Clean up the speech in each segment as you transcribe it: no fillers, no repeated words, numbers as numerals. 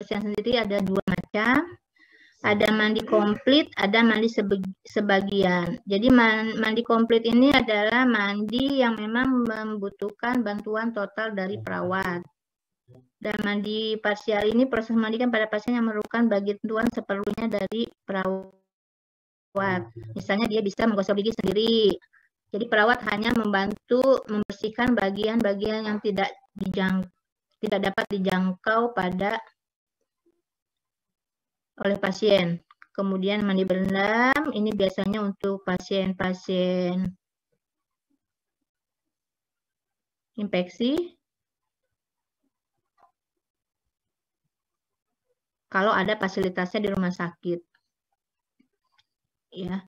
kebersihan sendiri ada dua macam. Ada mandi komplit, ada mandi sebagian. Jadi mandi komplit ini adalah mandi yang memang membutuhkan bantuan total dari perawat. Dan mandi parsial ini proses memandikan pada pasien yang memerlukan bantuan seperlunya dari perawat. Misalnya dia bisa menggosok gigi sendiri. Jadi perawat hanya membantu membersihkan bagian-bagian yang tidak dapat dijangkau oleh pasien. Kemudian mandi berendam, ini biasanya untuk pasien-pasien infeksi. Kalau ada fasilitasnya di rumah sakit. Ya.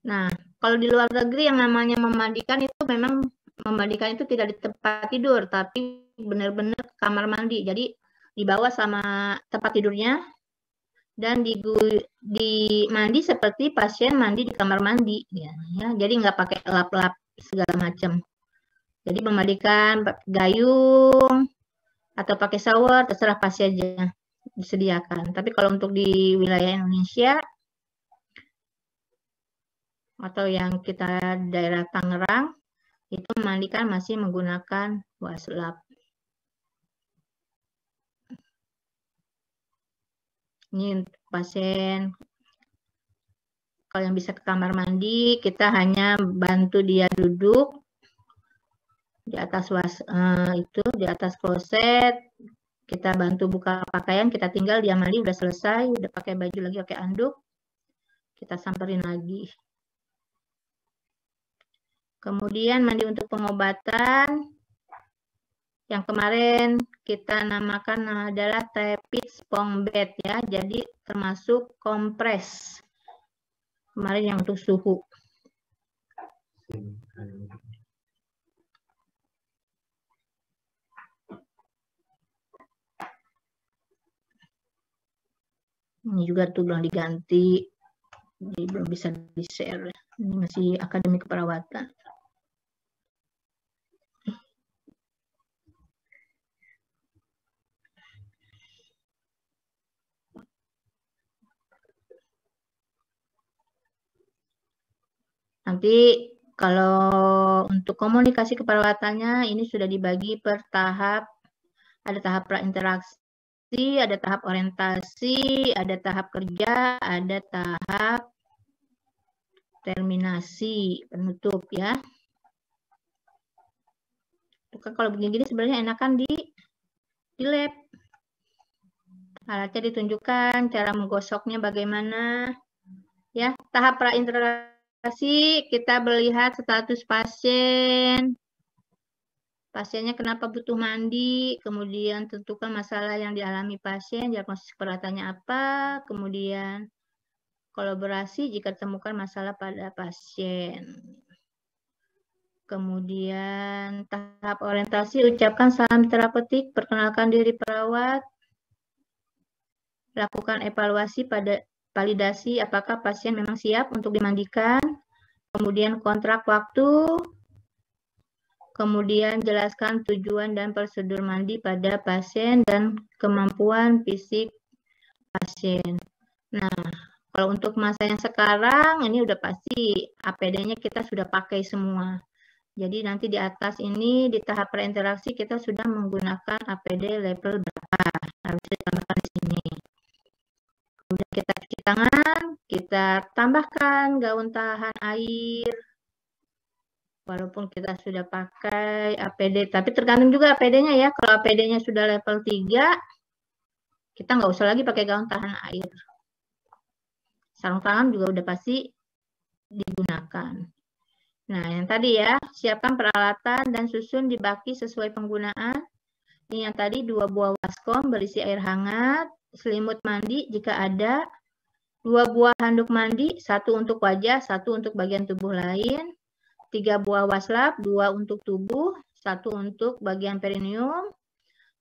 Nah, kalau di luar negeri yang namanya memandikan itu memang memandikan itu tidak di tempat tidur, tapi benar-benar kamar mandi. Jadi dibawa sama tempat tidurnya dan mandi seperti pasien mandi di kamar mandi, ya. Jadi nggak pakai lap-lap segala macam. Jadi memandikan gayung atau pakai shower terserah pasien aja disediakan. Tapi kalau untuk di wilayah Indonesia atau yang kita daerah Tangerang itu memandikan masih menggunakan waslap. Ini untuk pasien, kalau yang bisa ke kamar mandi, kita hanya bantu dia duduk di atas di atas kloset, kita bantu buka pakaian, kita tinggal dia mandi, udah selesai, udah pakai baju lagi, pakai anduk, kita samperin lagi. Kemudian mandi untuk pengobatan, yang kemarin kita namakan adalah tepit spong bed, ya. Jadi termasuk kompres. Kemarin yang untuk suhu. Ini juga tuh belum diganti. Jadi belum bisa di-share. Ini masih akademi keperawatan. Nanti kalau untuk komunikasi keperawatannya ini sudah dibagi per tahap. Ada tahap prainteraksi, ada tahap orientasi, ada tahap kerja, ada tahap terminasi, penutup, ya. Bukan kalau begini-gini sebenarnya enakan di lab. Alatnya ditunjukkan, cara menggosoknya bagaimana. Ya, tahap prainteraksi kita melihat status pasien. Pasiennya kenapa butuh mandi, kemudian tentukan masalah yang dialami pasien, diagnosis perawatannya apa, kemudian kolaborasi jika ditemukan masalah pada pasien. Kemudian tahap orientasi, ucapkan salam terapeutik, perkenalkan diri perawat, lakukan evaluasi pada validasi apakah pasien memang siap untuk dimandikan, kemudian kontrak waktu, kemudian jelaskan tujuan dan prosedur mandi pada pasien dan kemampuan fisik pasien. Nah, kalau untuk masa yang sekarang, ini udah pasti APD-nya kita sudah pakai semua. Jadi nanti di atas ini, di tahap perinteraksi, kita sudah menggunakan APD level berapa. Harus ditambahkan di sini. Kemudian kita cuci tangan, kita tambahkan gaun tahan air, walaupun kita sudah pakai APD, tapi tergantung juga APD-nya, ya. Kalau APD-nya sudah level 3, kita nggak usah lagi pakai gaun tahan air. Sarung tangan juga udah pasti digunakan. Nah, yang tadi, ya, siapkan peralatan dan susun di baki sesuai penggunaan. Ini yang tadi 2 buah baskom berisi air hangat, selimut mandi jika ada, 2 buah handuk mandi, 1 untuk wajah, 1 untuk bagian tubuh lain, 3 buah waslap, 2 untuk tubuh, 1 untuk bagian perineum,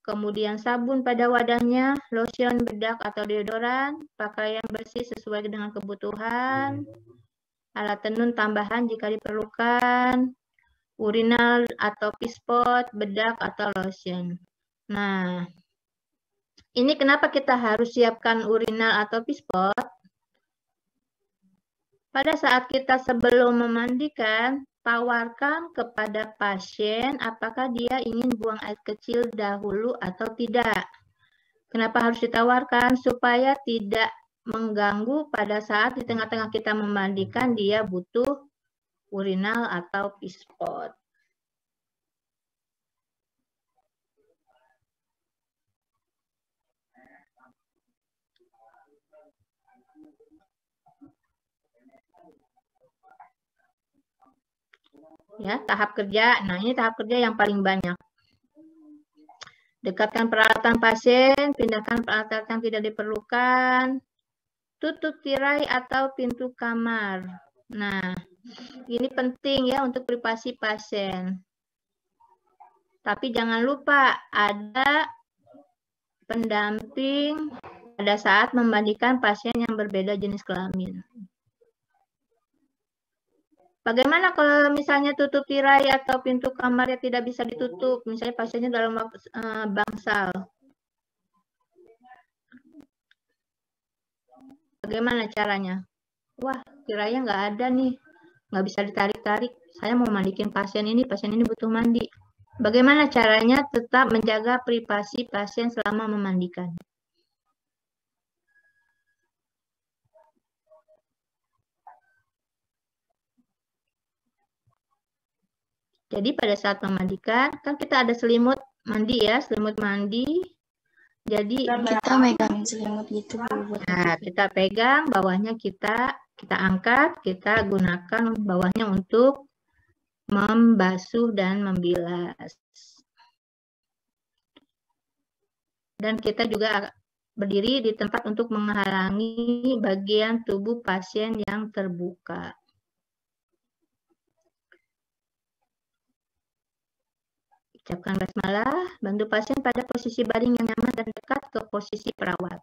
kemudian sabun pada wadahnya, lotion, bedak atau deodoran, pakaian bersih sesuai dengan kebutuhan, alat tenun tambahan jika diperlukan, urinal atau pispot, bedak atau lotion. Nah, Ini kenapa kita harus siapkan urinal atau pispot? Pada saat kita sebelum memandikan, tawarkan kepada pasien apakah dia ingin buang air kecil dahulu atau tidak. Kenapa harus ditawarkan? Supaya tidak mengganggu pada saat di tengah-tengah kita memandikan dia butuh urinal atau pispot. Ya, tahap kerja. Nah, ini tahap kerja yang paling banyak. Dekatkan peralatan pasien, pindahkan peralatan yang tidak diperlukan, tutup tirai atau pintu kamar. Nah, ini penting ya untuk privasi pasien. Tapi jangan lupa ada pendamping pada saat memandikan pasien yang berbeda jenis kelamin. Bagaimana kalau misalnya tutup tirai atau pintu kamar yang tidak bisa ditutup, misalnya pasiennya dalam bangsal? Bagaimana caranya? Wah, tirainya nggak ada nih, nggak bisa ditarik-tarik. Saya mau mandikin pasien ini butuh mandi. Bagaimana caranya tetap menjaga privasi pasien selama memandikan? Jadi pada saat memandikan, kan kita ada selimut mandi ya, selimut mandi. Jadi kita megang selimut gitu. Nah, kita pegang, bawahnya kita angkat, kita gunakan bawahnya untuk membasuh dan membilas. Dan kita juga berdiri di tempat untuk menghalangi bagian tubuh pasien yang terbuka. Ucapkan basmalah, bantu pasien pada posisi baring yang nyaman dan dekat ke posisi perawat.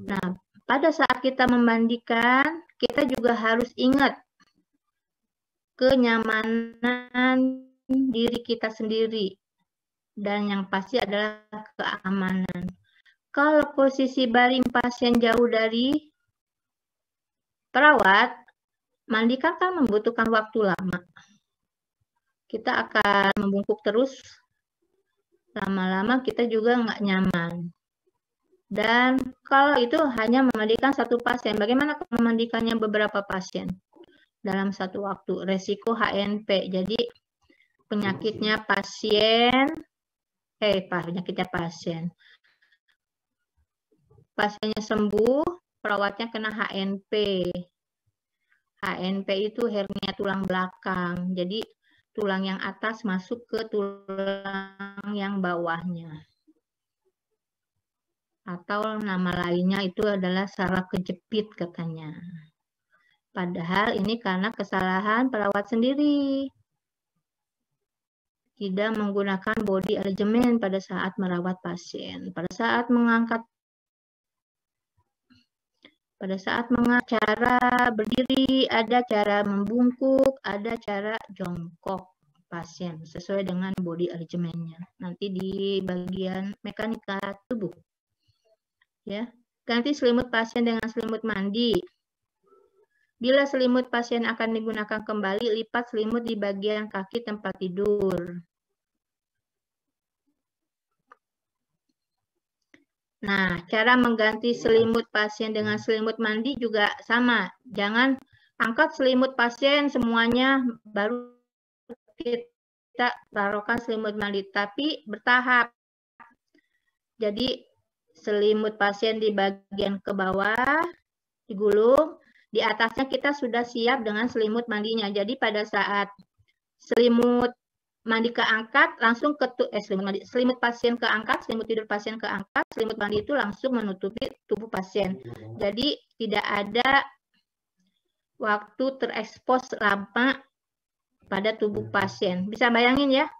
Nah, pada saat kita memandikan, kita juga harus ingat kenyamanan diri kita sendiri. Dan yang pasti adalah keamanan. Kalau posisi baring pasien jauh dari perawat, mandikan kan membutuhkan waktu lama. Kita akan membungkuk terus. Lama-lama kita juga nggak nyaman. Dan kalau itu hanya memandikan satu pasien, bagaimana kalau memandikannya beberapa pasien dalam satu waktu? Resiko HNP. Jadi penyakitnya pasien, penyakitnya pasien. Pasiennya sembuh, perawatnya kena HNP. HNP itu hernia tulang belakang. Jadi tulang yang atas masuk ke tulang yang bawahnya. Atau nama lainnya itu adalah saraf kejepit katanya. Padahal ini karena kesalahan perawat sendiri. Tidak menggunakan body arrangement pada saat merawat pasien. Pada saat mengangkat, cara berdiri, ada cara membungkuk, ada cara jongkok pasien sesuai dengan body arrangement-nya. Nanti di bagian mekanika tubuh. Ya, ganti selimut pasien dengan selimut mandi. Bila selimut pasien akan digunakan kembali, lipat selimut di bagian kaki tempat tidur. Nah, cara mengganti selimut pasien dengan selimut mandi juga sama. Jangan angkat selimut pasien semuanya, baru kita taruhkan selimut mandi, tapi bertahap. Jadi, selimut pasien di bagian ke bawah, digulung, di atasnya kita sudah siap dengan selimut mandinya. Jadi pada saat selimut mandi keangkat, langsung ke selimut pasien keangkat, selimut tidur pasien keangkat, selimut mandi itu langsung menutupi tubuh pasien. Jadi tidak ada waktu terekspos lama pada tubuh pasien. Bisa bayangin ya?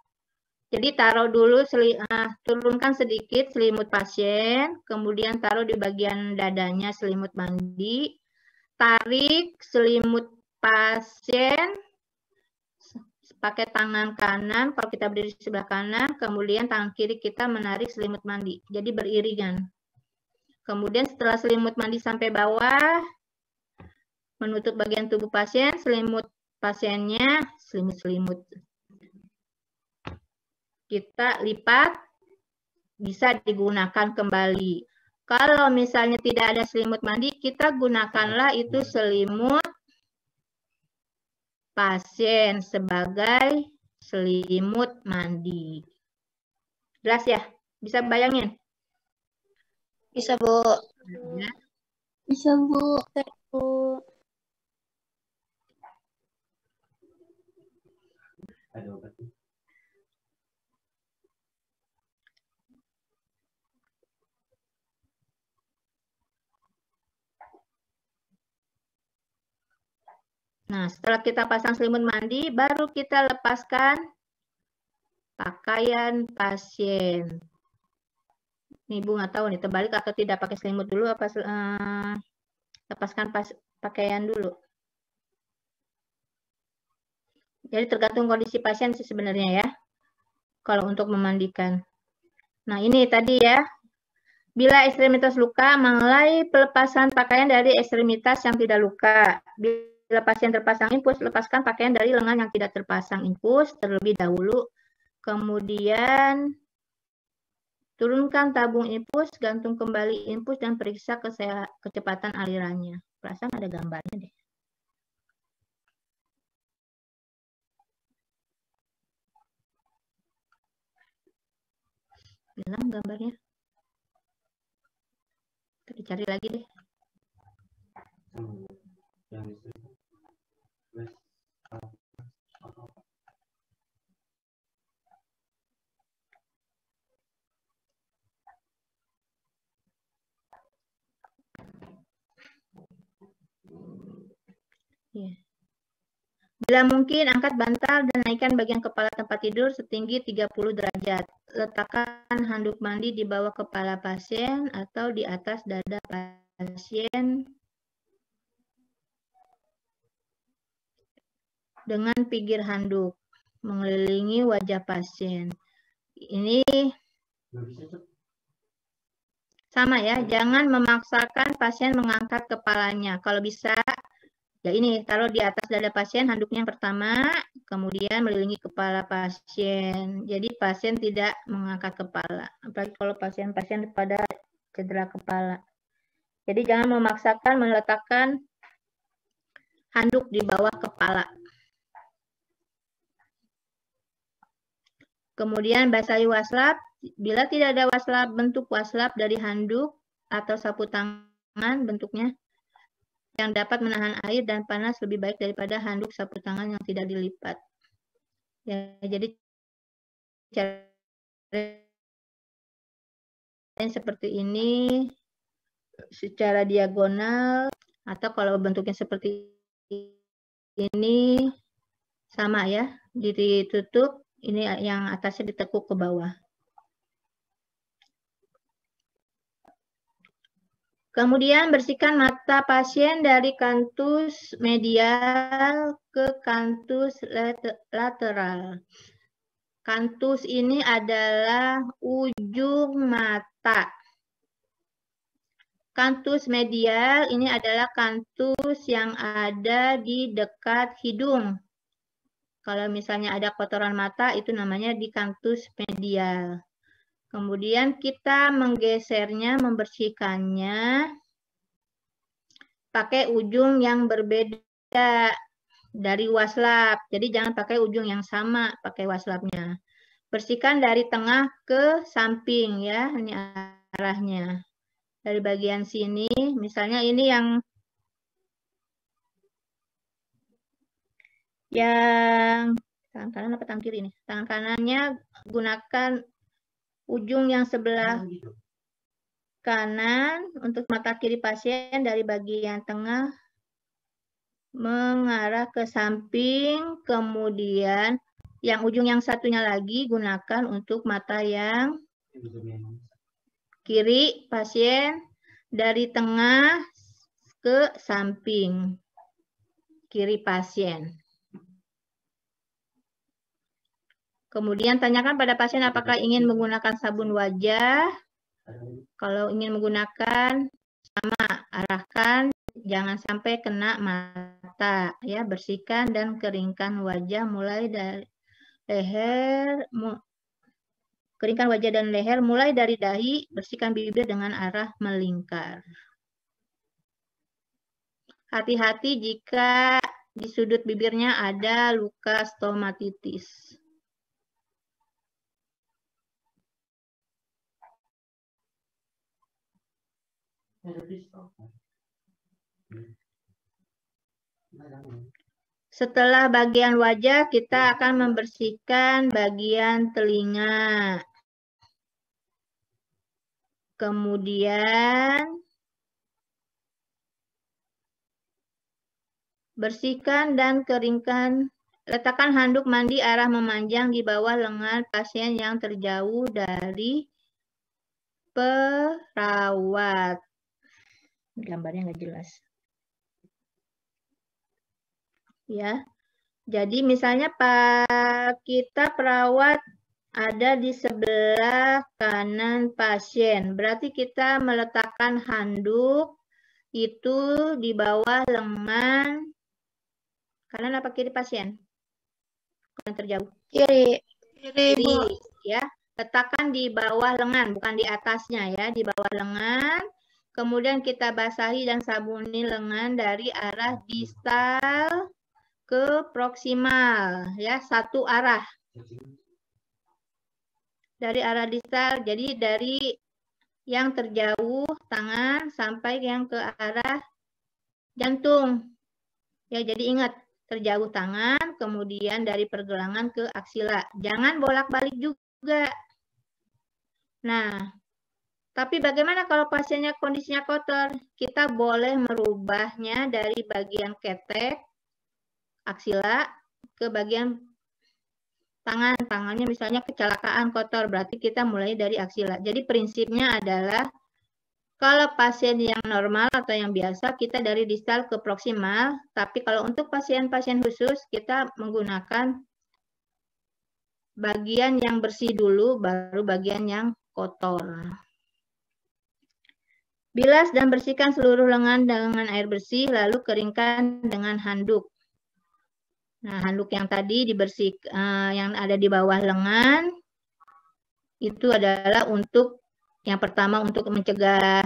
Jadi taruh dulu, turunkan sedikit selimut pasien, kemudian taruh di bagian dadanya selimut mandi, tarik selimut pasien pakai tangan kanan, kalau kita berdiri di sebelah kanan, kemudian tangan kiri kita menarik selimut mandi. Jadi beriringan. Kemudian setelah selimut mandi sampai bawah, menutup bagian tubuh pasien, selimut pasiennya, selimut-selimut. Kita lipat, bisa digunakan kembali. Kalau misalnya tidak ada selimut mandi, kita gunakanlah itu selimut pasien sebagai selimut mandi. Jelas ya? Bisa bayangin? Bisa, Bu. Ya. Bisa, Bu. Nah, setelah kita pasang selimut mandi, baru kita lepaskan pakaian pasien. Nih, Ibu nggak tahu nih, terbalik atau tidak, pakai selimut dulu apa lepaskan pakaian dulu. Jadi tergantung kondisi pasien sih sebenarnya ya, kalau untuk memandikan. Nah, ini tadi ya, bila ekstremitas luka, mulai pelepasan pakaian dari ekstremitas yang tidak luka. Bila pasien terpasang infus, lepaskan pakaian dari lengan yang tidak terpasang infus terlebih dahulu. Kemudian turunkan tabung infus, gantung kembali infus, dan periksa kecepatan alirannya. Perasaan ada gambarnya deh. Hilang gambarnya. Kita cari lagi deh. Ya. Bila mungkin, angkat bantal dan naikkan bagian kepala tempat tidur setinggi 30 derajat. Letakkan handuk mandi di bawah kepala pasien atau di atas dada pasien dengan pinggir handuk mengelilingi wajah pasien. Ini sama ya, jangan memaksakan pasien mengangkat kepalanya. Kalau bisa, ya ini, taruh di atas dada pasien handuknya yang pertama, kemudian melilingi kepala pasien. Jadi pasien tidak mengangkat kepala, apalagi kalau pasien-pasien pada cedera kepala. Jadi jangan memaksakan meletakkan handuk di bawah kepala. Kemudian basahi waslap. Bila tidak ada waslap, bentuk waslap dari handuk atau sapu tangan bentuknya yang dapat menahan air dan panas lebih baik daripada handuk sapu tangan yang tidak dilipat. Ya, jadi cara seperti ini secara diagonal, atau kalau bentuknya seperti ini sama ya, ditutup, ini yang atasnya ditekuk ke bawah. Kemudian bersihkan mata pasien dari kantus medial ke kantus lateral. Kantus ini adalah ujung mata. Kantus medial ini adalah kantus yang ada di dekat hidung. Kalau misalnya ada kotoran mata, itu namanya di kantus medial. Kemudian kita menggesernya, membersihkannya pakai ujung yang berbeda dari waslap. Jadi jangan pakai ujung yang sama, pakai waslapnya. Bersihkan dari tengah ke samping ya, ini arahnya. Dari bagian sini, misalnya ini yang tangan kanan apa tangan kiri nih? Tangan kanannya gunakan ujung yang sebelah kanan untuk mata kiri pasien dari bagian tengah mengarah ke samping, kemudian yang ujung yang satunya lagi gunakan untuk mata yang kiri pasien dari tengah ke samping kiri pasien. Kemudian tanyakan pada pasien apakah ingin menggunakan sabun wajah Kalau ingin menggunakan, sama, arahkan, jangan sampai kena mata. Ya, bersihkan dan keringkan wajah mulai dari leher, keringkan wajah dan leher mulai dari dahi, bersihkan bibir dengan arah melingkar. Hati-hati jika di sudut bibirnya ada luka stomatitis. Setelah bagian wajah, kita akan membersihkan bagian telinga. Kemudian bersihkan dan keringkan. Letakkan handuk mandi arah memanjang di bawah lengan pasien yang terjauh dari perawat. Gambarnya nggak jelas. Ya, jadi misalnya kita perawat ada di sebelah kanan pasien, berarti kita meletakkan handuk itu di bawah lengan kanan apa kiri pasien? Yang terjauh. Kiri. Kiri, ya. Letakkan di bawah lengan, bukan di atasnya ya, di bawah lengan. Kemudian kita basahi dan sabuni lengan dari arah distal ke proksimal, ya, satu arah. Dari arah distal, jadi dari yang terjauh tangan sampai yang ke arah jantung. Ya, jadi ingat, terjauh tangan, kemudian dari pergelangan ke aksila. Jangan bolak-balik juga. Nah, tapi bagaimana kalau pasiennya kondisinya kotor? Kita boleh merubahnya dari bagian ketek, aksila, ke bagian tangan. Tangannya misalnya kecelakaan kotor, berarti kita mulai dari aksila. Jadi prinsipnya adalah kalau pasien yang normal atau yang biasa, kita dari distal ke proksimal. Tapi kalau untuk pasien-pasien khusus, kita menggunakan bagian yang bersih dulu, baru bagian yang kotor. Bilas dan bersihkan seluruh lengan dengan air bersih, lalu keringkan dengan handuk. Nah, handuk yang tadi dibersihkan, yang ada di bawah lengan, itu adalah untuk yang pertama untuk mencegah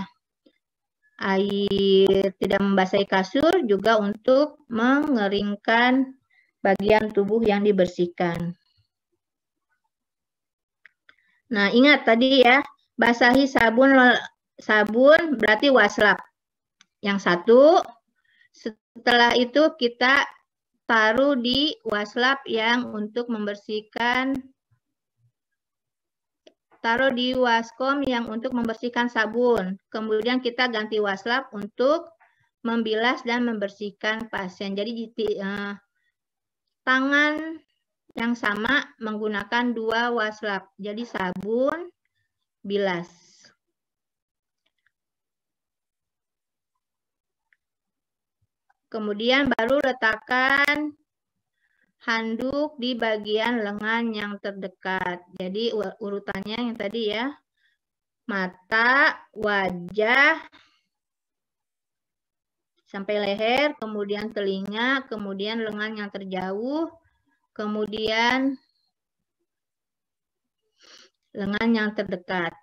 air tidak membasahi kasur, juga untuk mengeringkan bagian tubuh yang dibersihkan. Nah, ingat tadi ya, basahi sabun berarti waslap. Yang satu, setelah itu kita taruh di waslap yang untuk membersihkan, taruh di waskom yang untuk membersihkan sabun. Kemudian kita ganti waslap untuk membilas dan membersihkan pasien. Jadi tangan yang sama menggunakan dua waslap. Jadi sabun, bilas. Kemudian baru letakkan handuk di bagian lengan yang terdekat. Jadi urutannya yang tadi ya. Mata, wajah, sampai leher, kemudian telinga, kemudian lengan yang terjauh, kemudian lengan yang terdekat.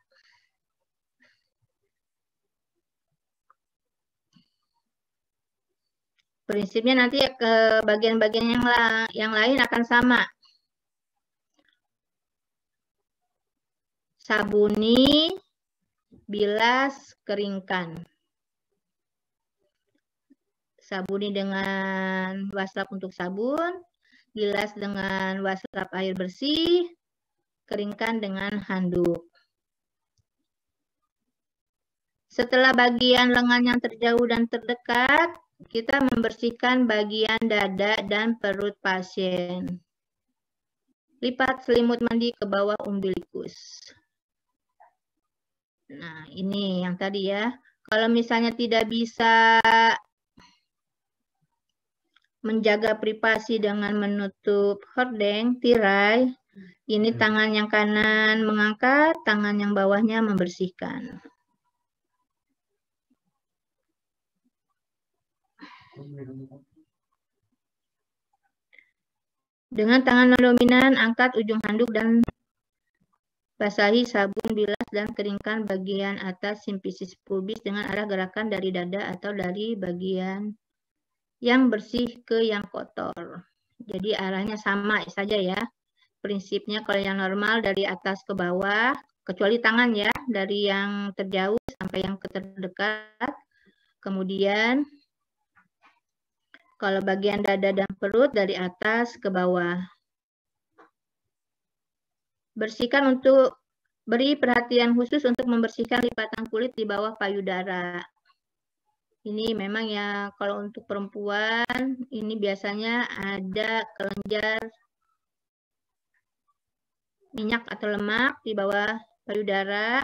Prinsipnya nanti ke bagian-bagian yang lain akan sama. Sabuni, bilas, keringkan. Sabuni dengan waslap untuk sabun, bilas dengan waslap air bersih, keringkan dengan handuk. Setelah bagian lengan yang terjauh dan terdekat, kita membersihkan bagian dada dan perut pasien. Lipat selimut mandi ke bawah umbilikus. Nah, ini yang tadi ya. Kalau misalnya tidak bisa menjaga privasi dengan menutup hordeng, tirai, Ini tangan yang kanan mengangkat, tangan yang bawahnya membersihkan. Dengan tangan non-dominan, angkat ujung handuk dan basahi sabun bilas dan keringkan bagian atas simfisis pubis dengan arah gerakan dari dada atau dari bagian yang bersih ke yang kotor. Jadi arahnya sama saja ya. Prinsipnya kalau yang normal dari atas ke bawah, kecuali tangan ya, dari yang terjauh sampai yang terdekat. Kemudian kalau bagian dada dan perut dari atas ke bawah. Bersihkan untuk beri perhatian khusus untuk membersihkan lipatan kulit di bawah payudara. Ini memang ya kalau untuk perempuan ini biasanya ada kelenjar minyak atau lemak di bawah payudara.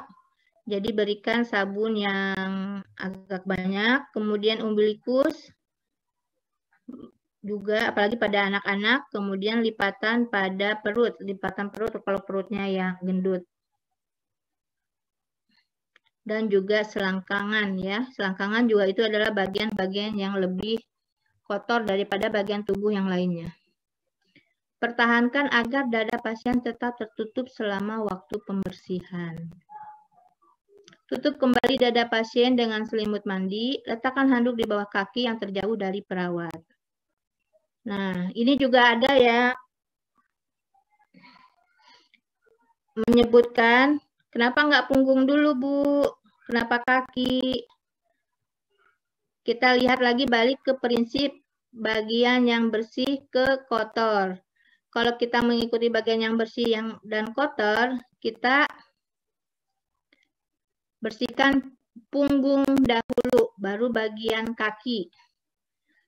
Jadi berikan sabun yang agak banyak, kemudian umbilikus juga apalagi pada anak-anak, kemudian lipatan pada perut, lipatan perut kalau perutnya yang gendut. Dan juga selangkangan ya. Selangkangan juga itu adalah bagian-bagian yang lebih kotor daripada bagian tubuh yang lainnya. Pertahankan agar dada pasien tetap tertutup selama waktu pembersihan. Tutup kembali dada pasien dengan selimut mandi, letakkan handuk di bawah kaki yang terjauh dari perawat. Nah, ini juga ada ya, menyebutkan, kenapa nggak punggung dulu, Bu? Kenapa kaki? Kita lihat lagi balik ke prinsip bagian yang bersih ke kotor. Kalau kita mengikuti bagian yang bersih dan kotor, kita bersihkan punggung dahulu, baru bagian kaki.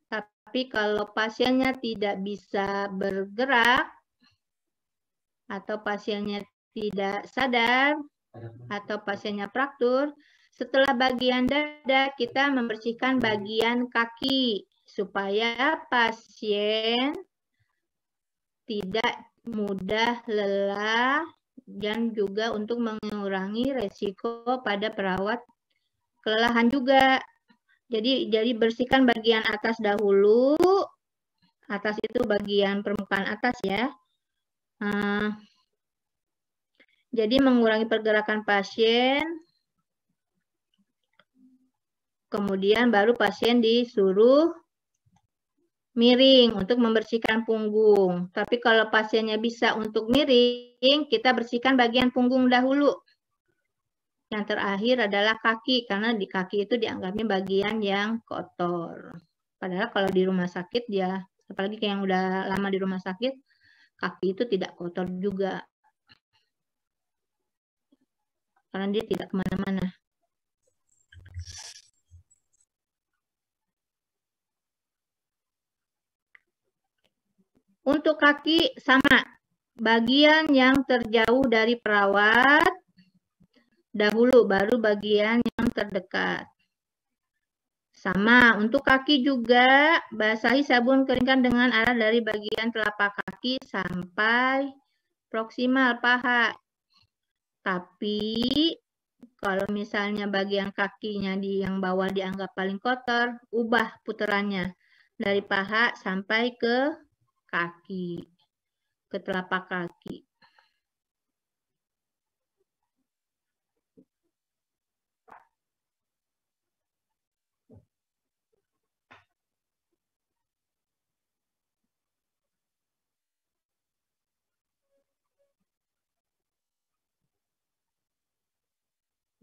Tapi kalau pasiennya tidak bisa bergerak, atau pasiennya tidak sadar, atau pasiennya fraktur, setelah bagian dada, kita membersihkan bagian kaki, supaya pasien tidak mudah lelah, dan juga untuk mengurangi resiko pada perawat kelelahan juga. Jadi bersihkan bagian atas dahulu. Atas itu bagian permukaan atas ya. Jadi mengurangi pergerakan pasien. Kemudian baru pasien disuruh miring untuk membersihkan punggung. Tapi kalau pasiennya bisa untuk miring, kita bersihkan bagian punggung dahulu. Yang terakhir adalah kaki, karena di kaki itu dianggapnya bagian yang kotor. Padahal kalau di rumah sakit dia, apalagi yang udah lama di rumah sakit, kaki itu tidak kotor juga. Karena dia tidak kemana-mana. Untuk kaki sama, bagian yang terjauh dari perawat dahulu, baru bagian yang terdekat. Sama, untuk kaki juga basahi sabun keringkan dengan arah dari bagian telapak kaki sampai proksimal paha. Tapi kalau misalnya bagian kakinya yang bawah dianggap paling kotor, ubah putarannya dari paha sampai ke kaki, ke telapak kaki.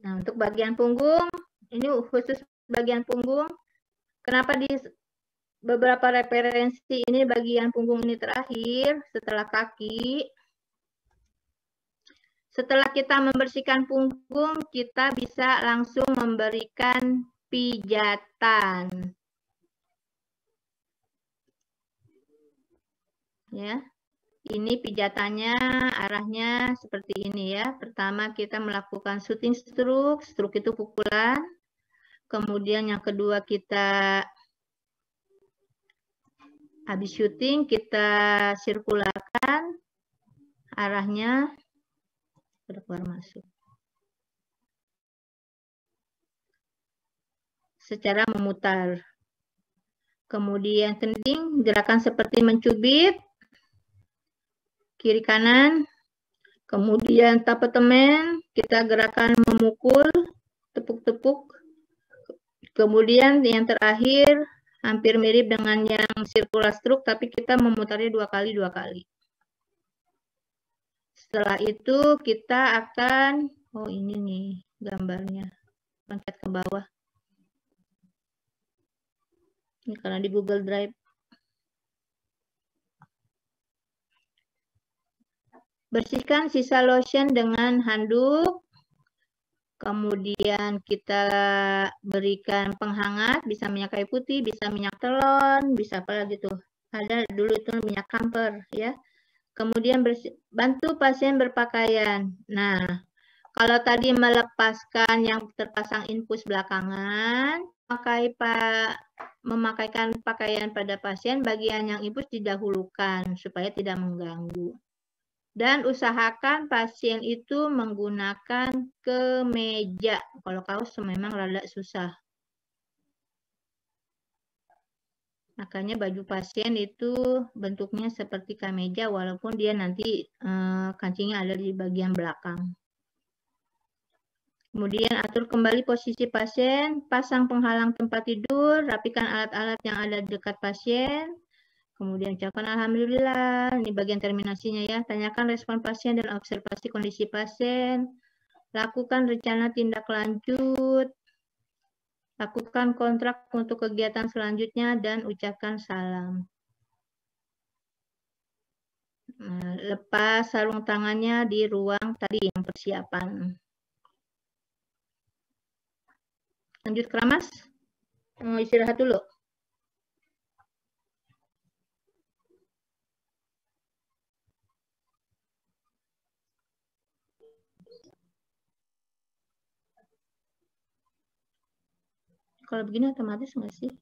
Nah, untuk bagian punggung, ini khusus bagian punggung. Kenapa di beberapa referensi ini bagian punggung ini terakhir setelah kaki? Setelah kita membersihkan punggung, kita bisa langsung memberikan pijatan. Ya. Ini pijatannya arahnya seperti ini ya. Pertama kita melakukan shooting stroke. Stroke itu pukulan. Kemudian yang kedua kita habis shooting kita sirkularkan. arahnya keluar masuk. Secara memutar. Kemudian kencing, gerakan seperti mencubit, kiri kanan. Kemudian tapetemen, kita gerakan memukul, tepuk-tepuk. Kemudian yang terakhir, hampir mirip dengan yang circular stroke, tapi kita memutarnya dua kali. Setelah itu kita akan, oh ini nih gambarnya, loncat ke bawah. Ini karena di Google Drive. Bersihkan sisa lotion dengan handuk. Kemudian kita berikan penghangat, bisa minyak kayu putih, bisa minyak telon, bisa apa lagi tuh. Ada dulu itu minyak kamper ya. Kemudian bantu pasien berpakaian. Nah, kalau tadi melepaskan yang terpasang infus belakangan, memakaikan pakaian pada pasien, bagian yang infus didahulukan supaya tidak mengganggu. Dan usahakan pasien itu menggunakan kemeja. Kalau kaos memang rada susah. Makanya baju pasien itu bentuknya seperti kemeja walaupun dia nanti kancingnya ada di bagian belakang. Kemudian atur kembali posisi pasien, pasang penghalang tempat tidur, rapikan alat-alat yang ada di dekat pasien. Kemudian ucapkan alhamdulillah, ini bagian terminasinya ya. Tanyakan respon pasien dan observasi kondisi pasien. Lakukan rencana tindak lanjut. Lakukan kontrak untuk kegiatan selanjutnya dan ucapkan salam. Nah, lepas sarung tangannya di ruang tadi yang persiapan. Lanjut keramas. Mau istirahat dulu. Kalau begini otomatis nggak sih?